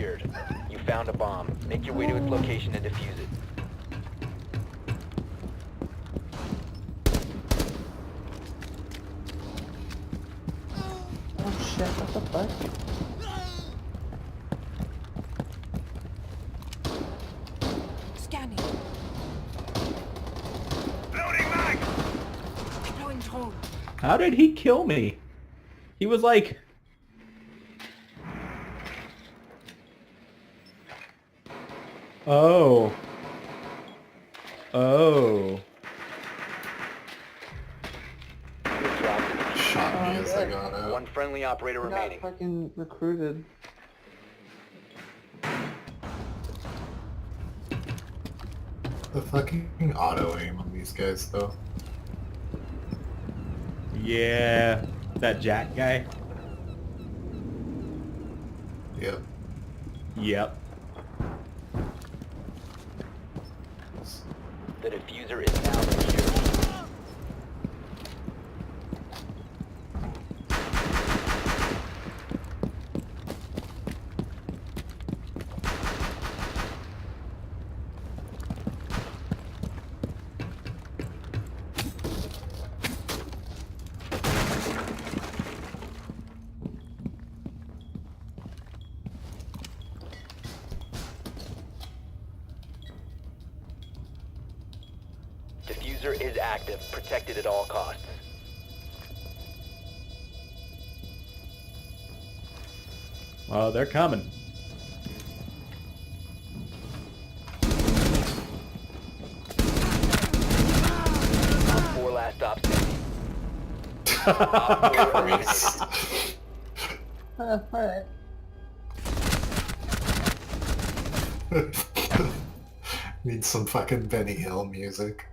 secured. You found a bomb. Make your way to its location and defuse it. Oh shit, what the fuck? Scanning. Deploying drone. How did he kill me? He was like... Oh. Oh. You have dropped the diffuser. Shot me as I got out. One friendly operator I got remaining. fucking recruited. The fucking auto aim on these guys though. Yeah. That Jack guy? Yep. Yep. The diffuser is now secured. Diffuser is active, protected at all costs. Oh, they're coming. Op 4 last stop standing. Op 4 eliminated. Alright. Need some fucking Benny Hill music.